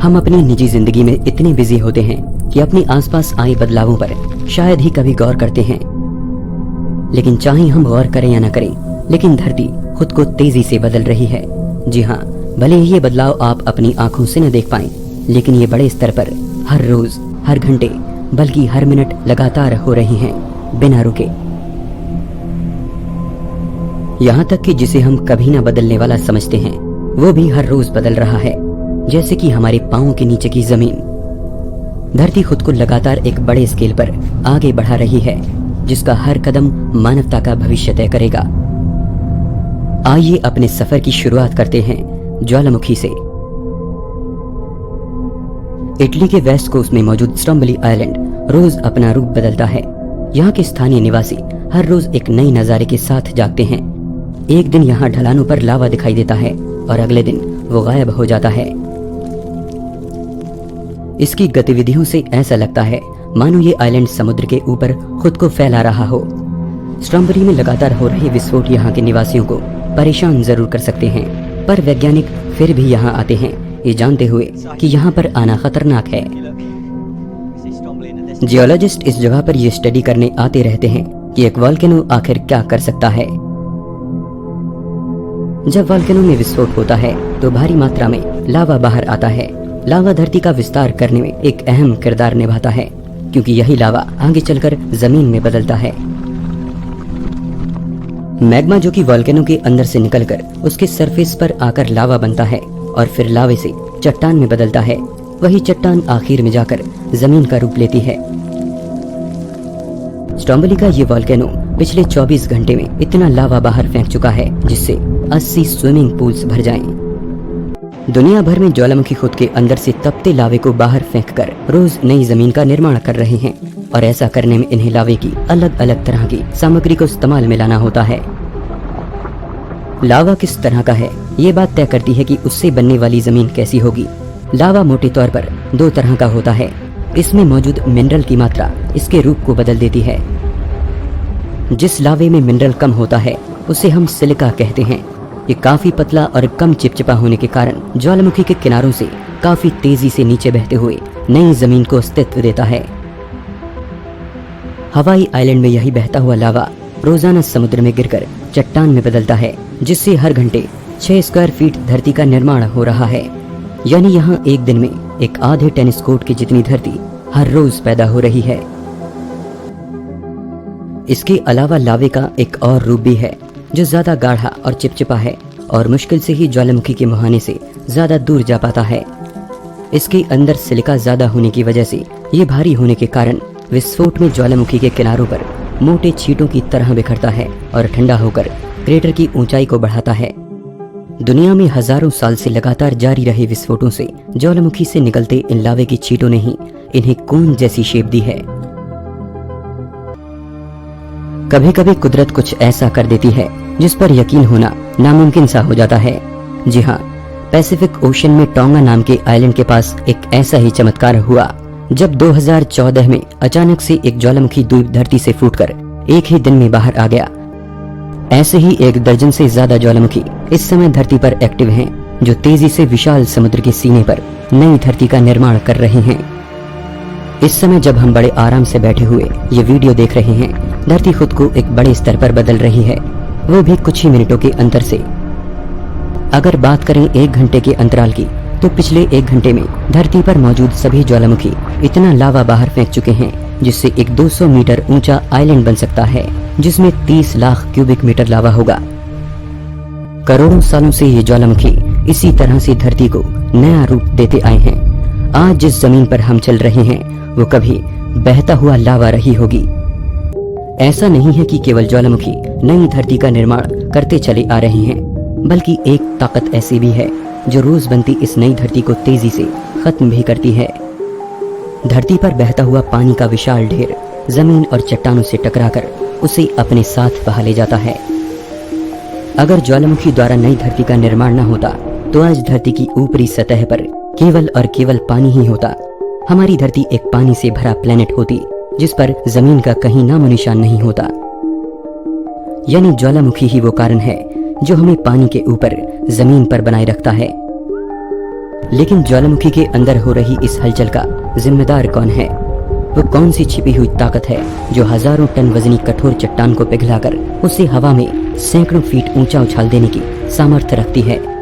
हम अपनी निजी जिंदगी में इतने बिजी होते हैं कि अपने आसपास आए बदलावों पर शायद ही कभी गौर करते हैं। लेकिन चाहे हम गौर करें या न करें, लेकिन धरती खुद को तेजी से बदल रही है। जी हाँ, भले ही ये बदलाव आप अपनी आंखों से न देख पाएं, लेकिन ये बड़े स्तर पर हर रोज, हर घंटे, बल्कि हर मिनट लगातार हो रही हैं, बिना रुके। यहाँ तक कि जिसे हम कभी न बदलने वाला समझते हैं, वो भी हर रोज बदल रहा है, जैसे कि हमारे पांवों के नीचे की जमीन। धरती खुद को लगातार एक बड़े स्केल पर आगे बढ़ा रही है, जिसका हर कदम मानवता का भविष्य तय करेगा। आइए अपने सफर की शुरुआत करते हैं ज्वालामुखी से। इटली के वेस्ट कोस्ट में मौजूद स्ट्रोम्बोली आइलैंड रोज अपना रूप बदलता है। यहाँ के स्थानीय निवासी हर रोज एक नई नजारे के साथ जागते हैं। एक दिन यहाँ ढलानों पर लावा दिखाई देता है और अगले दिन वो गायब हो जाता है। इसकी गतिविधियों से ऐसा लगता है मानो ये आइलैंड समुद्र के ऊपर खुद को फैला रहा हो। स्ट्रोम्बोली में लगातार हो रहे विस्फोट यहाँ के निवासियों को परेशान जरूर कर सकते हैं, पर वैज्ञानिक फिर भी यहाँ आते हैं, ये जानते हुए कि यहाँ पर आना खतरनाक है। जियोलॉजिस्ट इस जगह पर ये स्टडी करने आते रहते हैं कि एक वोल्केनो आखिर क्या कर सकता है। जब वोल्केनो में विस्फोट होता है तो भारी मात्रा में लावा बाहर आता है। लावा धरती का विस्तार करने में एक अहम किरदार निभाता है, क्योंकि यही लावा आगे चलकर जमीन में बदलता है। मैग्मा, जो कि वोल्केनो के अंदर से निकलकर उसके सरफेस पर आकर लावा बनता है और फिर लावे से चट्टान में बदलता है, वही चट्टान आखिर में जाकर जमीन का रूप लेती है। स्ट्रोम्बोली का ये वोल्केनो पिछले 24 घंटे में इतना लावा बाहर फेंक चुका है जिससे 80 स्विमिंग पूल्स भर जाएं। दुनिया भर में ज्वालामुखी खुद के अंदर से तपते लावे को बाहर फेंककर रोज नई जमीन का निर्माण कर रहे हैं, और ऐसा करने में इन्हें लावे की अलग अलग तरह की सामग्री को इस्तेमाल में लाना होता है। लावा किस तरह का है, ये बात तय करती है कि उससे बनने वाली जमीन कैसी होगी। लावा मोटे तौर पर 2 तरह का होता है। इसमें मौजूद मिनरल की मात्रा इसके रूप को बदल देती है। जिस लावे में मिनरल कम होता है उसे हम सिलिका कहते हैं। ये काफी पतला और कम चिपचिपा होने के कारण ज्वालामुखी के किनारों से काफी तेजी से नीचे बहते हुए नई जमीन को अस्तित्व देता है। हवाई आइलैंड में यही बहता हुआ लावा रोजाना समुद्र में गिरकर चट्टान में बदलता है, जिससे हर घंटे 6 स्क्वायर फीट धरती का निर्माण हो रहा है। यानी यहाँ एक दिन में एक आधे टेनिस कोर्ट की जितनी धरती हर रोज पैदा हो रही है। इसके अलावा लावे का एक और रूप भी है जो ज्यादा गाढ़ा और चिपचिपा है और मुश्किल से ही ज्वालामुखी के मुहाने से ज्यादा दूर जा पाता है। इसके अंदर सिलिका ज्यादा होने की वजह से ये भारी होने के कारण विस्फोट में ज्वालामुखी के किनारों पर मोटे छींटों की तरह बिखरता है और ठंडा होकर क्रेटर की ऊंचाई को बढ़ाता है। दुनिया में हजारों साल से लगातार जारी रहे विस्फोटों से ज्वालामुखी से निकलते इन लावे की छींटों ने ही इन्हें कोन जैसी शेप दी है। कभी कभी कुदरत कुछ ऐसा कर देती है जिस पर यकीन होना नामुमकिन सा हो जाता है। जी हाँ, पैसिफिक ओशन में टोंगा नाम के आइलैंड के पास एक ऐसा ही चमत्कार हुआ, जब 2014 में अचानक से एक ज्वालामुखी द्वीप धरती से फूटकर एक ही दिन में बाहर आ गया। ऐसे ही 1 दर्जन से ज्यादा ज्वालामुखी इस समय धरती पर एक्टिव हैं, जो तेजी से विशाल समुद्र के सीने पर नई धरती का निर्माण कर रहे हैं। इस समय जब हम बड़े आराम से बैठे हुए ये वीडियो देख रहे हैं, धरती खुद को एक बड़े स्तर पर बदल रही है, वो भी कुछ ही मिनटों के अंतर से। अगर बात करें 1 घंटे के अंतराल की, तो पिछले 1 घंटे में धरती पर मौजूद सभी ज्वालामुखी इतना लावा बाहर फेंक चुके हैं जिससे एक 200 मीटर ऊंचा आइलैंड बन सकता है, जिसमें 30 लाख क्यूबिक मीटर लावा होगा। करोड़ों सालों से ये ज्वालामुखी इसी तरह से धरती को नया रूप देते आए हैं। आज जिस जमीन पर हम चल रहे हैं वो कभी बहता हुआ लावा रही होगी। ऐसा नहीं है कि केवल ज्वालामुखी नई धरती का निर्माण करते चले आ रहे हैं, बल्कि एक ताकत ऐसी भी है जो रोज बनती इस नई धरती को तेजी से खत्म भी करती है। धरती पर बहता हुआ पानी का विशाल ढेर जमीन और चट्टानों से टकराकर उसे अपने साथ बहा ले जाता है। अगर ज्वालामुखी द्वारा नई धरती का निर्माण न होता तो आज धरती की ऊपरी सतह पर केवल और केवल पानी ही होता। हमारी धरती एक पानी से भरा प्लेनेट होती जिस पर जमीन का कहीं नामो निशान नहीं होता। यानी ज्वालामुखी ही वो कारण है जो हमें पानी के ऊपर जमीन पर बनाए रखता है। लेकिन ज्वालामुखी के अंदर हो रही इस हलचल का जिम्मेदार कौन है? वो कौन सी छिपी हुई ताकत है जो हजारों टन वजनी कठोर चट्टान को पिघलाकर उसे हवा में सैकड़ों फीट ऊंचा उछाल देने की सामर्थ्य रखती है?